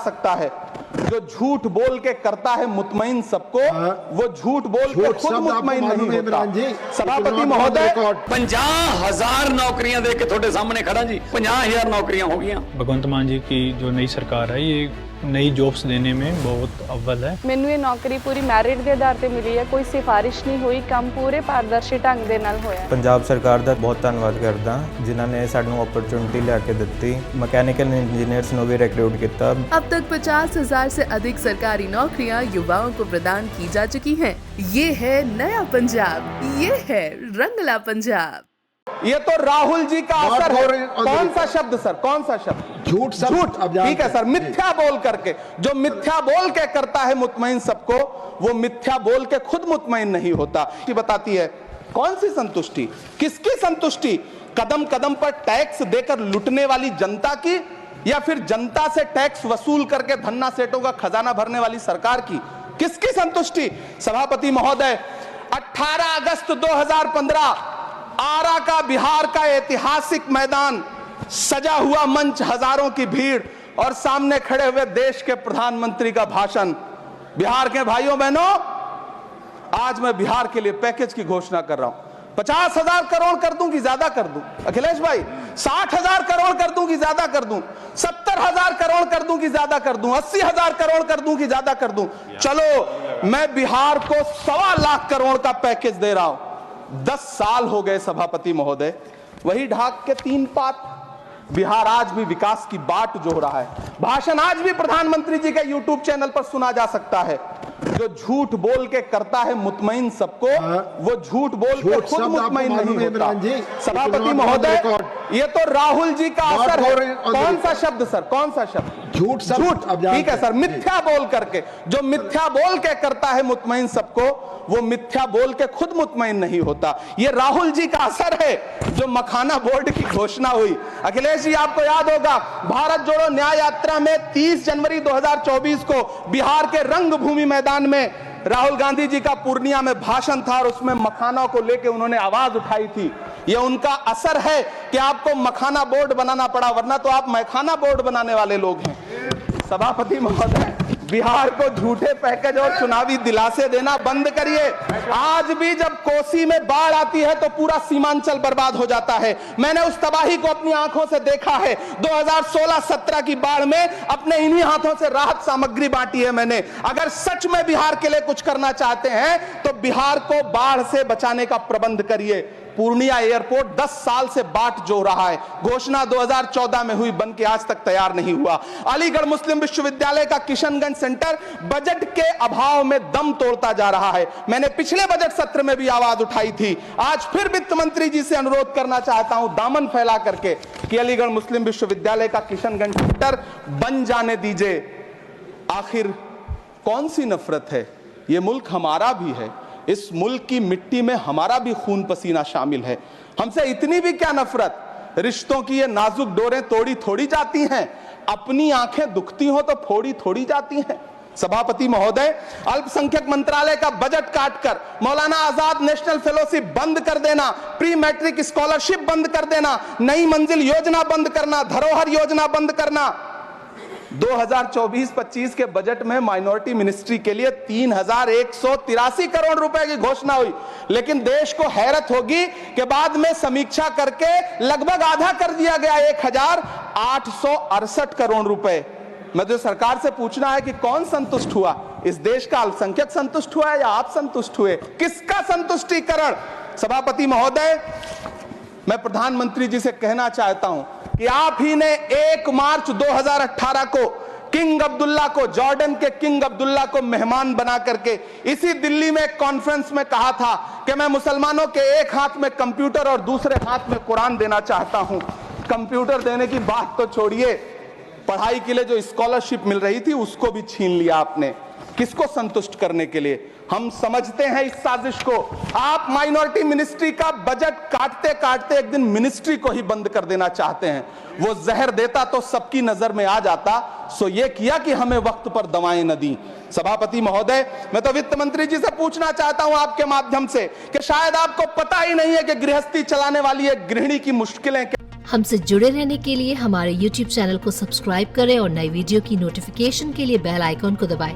सकता है। जो झूठ बोल के करता है मुतमईन सबको, वो झूठ बोल के खुद मुतमईन नहीं होता। सभापति महोदय, 50,000 नौकरियां दे के थोड़े सामने खड़ा जी, 50,000 नौकरियां हो गई। भगवंत मान जी की जो नई सरकार है, ये नई जॉब्स देने में बहुत अव्वल है। मैनू ये नौकरी पूरी मैरिट के आधार पर मिली है, कोई सिफारिश नहीं हुई, काम पूरे पारदर्शी ढंग दे नाल होया। पंजाब सरकार ਦਾ बहुत ਧੰਨਵਾਦ करदा जिन्हां ने सानू अपॉर्चुनिटी लेके दित्ती, मैकेनिकल इंजीनियर्स ਨੂੰ भी रिक्रूट किया। अब तक 50,000 से अधिक सरकारी नौकरियां युवाओं को प्रदान की जा चुकी हैं। ये है नया पंजाब, ये है रंगला पंजाब। ये तो राहुल जी का असर है। कौन सा शब्द सर, कौन सा शब्द? झूठ। ठीक है सर, मिथ्या बोल करके, जो मिथ्या बोल के करता है मुतमईन सबको, वो मिथ्या बोल के खुद मुतमईन नहीं होता। ये बताती है कौन सी संतुष्टि, किसकी संतुष्टि? कदम कदम पर टैक्स देकर लुटने वाली जनता की, या फिर जनता से टैक्स वसूल करके धन्ना सेठों का खजाना भरने वाली सरकार की? किसकी संतुष्टि? सभापति महोदय, 18 अगस्त 2015 आरा का बिहार का ऐतिहासिक मैदान, सजा हुआ मंच, हजारों की भीड़ और सामने खड़े हुए देश के प्रधानमंत्री का भाषण। बिहार के भाइयों बहनों, आज मैं बिहार के लिए पैकेज की घोषणा कर रहा हूं। 50,000 करोड़ कर दूं कि ज्यादा कर दूं? अखिलेश भाई, 60,000 करोड़ कर दूं कि ज्यादा कर दूं? 70,000 करोड़ कर दूं कि ज्यादा कर दूं? 80,000 करोड़ कर दूं कि ज्यादा कर दूं? चलो, मैं बिहार को 1.25 लाख करोड़ का पैकेज दे रहा हूं। 10 साल हो गए सभापति महोदय, वही ढाक के 3 पात। बिहार आज भी विकास की बाट जो रहा है। भाषण आज भी प्रधानमंत्री जी के यूट्यूब चैनल पर सुना जा सकता है। जो झूठ बोल के करता है मुतमईन सबको, वो झूठ बोल के खुद मुतमईन नहीं होता। सभापति महोदय, ये तो राहुल जी का असर है। कौन सा शब्द सर, कौन सा शब्द? झूठ। ठीक है सर, मिथ्या बोल करके, जो मिथ्या बोल के करता है मुतमईन सबको, वो मिथ्या बोल के खुद मुतमईन नहीं होता। ये राहुल जी का असर है। जो मखाना बोर्ड की घोषणा हुई, अखिलेश जी आपको याद होगा, भारत जोड़ो न्याय यात्रा में 30 जनवरी 2024 को बिहार के रंगभूमि मैदान में राहुल गांधी जी का पूर्णिया में भाषण था और उसमें मखाना को लेकर उन्होंने आवाज उठाई थी। ये उनका असर है कि आपको मखाना बोर्ड बनाना पड़ा, वरना तो आप मैखाना बोर्ड बनाने वाले लोग हैं। सभापति महोदय, बिहार को झूठे पैकेज और चुनावी दिलासे देना बंद करिए। आज भी जब कोसी में बाढ़ आती है तो पूरा सीमांचल बर्बाद हो जाता है। मैंने उस तबाही को अपनी आंखों से देखा है। 2016-17 की बाढ़ में अपने इन्हीं हाथों से राहत सामग्री बांटी है मैंने। अगर सच में बिहार के लिए कुछ करना चाहते हैं तो बिहार को बाढ़ से बचाने का प्रबंध करिए। पूर्णिया एयरपोर्ट 10 साल से बाट जो रहा है, घोषणा 2014 में हुई, बन के आज तक तैयार नहीं हुआ। अलीगढ़ मुस्लिम विश्वविद्यालय का किशनगंज सेंटर बजट के अभाव में दम तोड़ता जा रहा है। मैंने पिछले बजट सत्र में भी आवाज उठाई थी। आज फिर वित्त मंत्री जी से अनुरोध करना चाहता हूं, दामन फैला करके, कि अलीगढ़ मुस्लिम विश्वविद्यालय का किशनगंज सेंटर बन जाने दीजिए। आखिर कौन सी नफरत है? यह मुल्क हमारा भी है। इस मुल्क की मिट्टी में हमारा भी खून पसीना शामिल है। हमसे इतनी भी क्या नफरत? रिश्तों की ये नाजुक डोरें तोड़ी थोड़ी जाती हैं। अपनी आंखें दुखती हो तो फोड़ी थोड़ी जाती हैं। सभापति महोदय, अल्पसंख्यक मंत्रालय का बजट काटकर मौलाना आजाद नेशनल फेलोशिप बंद कर देना, प्री मैट्रिक स्कॉलरशिप बंद कर देना, नई मंजिल योजना बंद करना, धरोहर योजना बंद करना। 2024-25 के बजट में माइनॉरिटी मिनिस्ट्री के लिए 3,183 करोड़ रुपए की घोषणा हुई, लेकिन देश को हैरत होगी कि बाद में समीक्षा करके लगभग आधा कर दिया गया, 1,868 करोड़ रुपए। मैं तो सरकार से पूछना है कि कौन संतुष्ट हुआ? इस देश का अल्पसंख्यक संतुष्ट हुआ या आप संतुष्ट हुए? किसका संतुष्टिकरण? सभापति महोदय, मैं प्रधानमंत्री जी से कहना चाहता हूं कि आप ही ने 1 मार्च 2018 को किंग अब्दुल्ला को, जॉर्डन के किंग अब्दुल्ला को मेहमान बना करके इसी दिल्ली में एक कॉन्फ्रेंस में कहा था कि मैं मुसलमानों के एक हाथ में कंप्यूटर और दूसरे हाथ में कुरान देना चाहता हूं। कंप्यूटर देने की बात तो छोड़िए, पढ़ाई के लिए जो स्कॉलरशिप मिल रही थी उसको भी छीन लिया आपने। किसको संतुष्ट करने के लिए? हम समझते हैं इस साजिश को। आप माइनॉरिटी मिनिस्ट्री का बजट काटते काटते एक दिन मिनिस्ट्री को ही बंद कर देना चाहते हैं। वो जहर देता तो सबकी नजर में आ जाता, सो ये किया कि हमें वक्त पर दवाएं न दी। सभापति महोदय, मैं तो वित्त मंत्री जी से पूछना चाहता हूं आपके माध्यम से कि शायद आपको पता ही नहीं है कि गृहस्थी चलाने वाली एक गृहिणी की मुश्किलें हमसे जुड़े रहने के लिए हमारे YouTube चैनल को सब्सक्राइब करें और नई वीडियो की नोटिफिकेशन के लिए बेल आइकॉन को दबाएं।